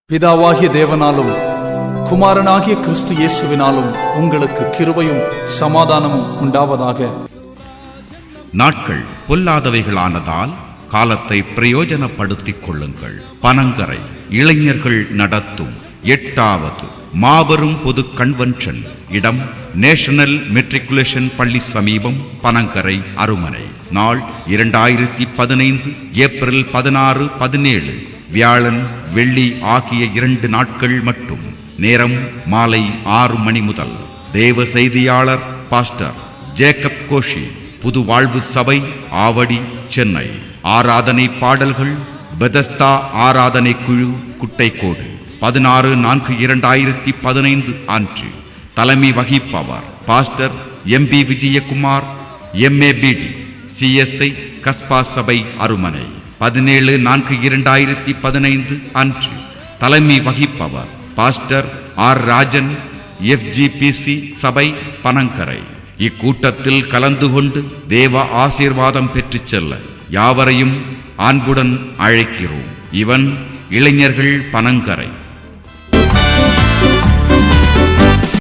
பிதாவாகிய தேவனாலும் குமாரனாகிய கிறிஸ்து இயேசுவினாலும் உங்களுக்கு கிருபையும் சமாதானமும் உண்டாவதாக. நாட்கள் பொல்லாதவைகளானதால் காலத்தை பிரயோஜனப்படுத்திக் கொள்ளுங்கள். பனங்கரை இளைஞர்கள் நடத்தும் 8வது மாபெரும் பொது கன்வென்ஷன். இடம் நேஷனல் மெட்ரிகுலேஷன் பள்ளி சமீபம், பனங்கரை, அருமனை. நாள் 2015 ஏப்ரல் 16, 17 வியாழன் வெள்ளி ஆகிய 2 நாட்கள் மட்டும். நேரம் மாலை 6 மணி முதல். தேவ செய்தியாளர் பாஸ்டர் ஜேக்கப் கோஷி, புது வாழ்வு சபை, ஆவடி, சென்னை. ஆராதனை பாடல்கள் பெதஸ்தா ஆராதனை குழு, குட்டைக்கோடு. 16/4/2015 அன்று. தலைமை வகிப்பவர் pastor MB Vijayakumar, MABD, CSI, Kasba சபை, அருமனை. 17/4/2015 அன்று. தலைமை வகிப்பவர் பாஸ்டர் R. ராஜன், FGPC சபை, பனங்கரை. இக்கூட்டத்தில் கலந்து கொண்டு தேவ ஆசீர்வாதம் பெற்றுச் செல்ல யாவரையும் அன்புடன் அழைக்கிறோம். இவன் இளைஞர்கள், பனங்கரை.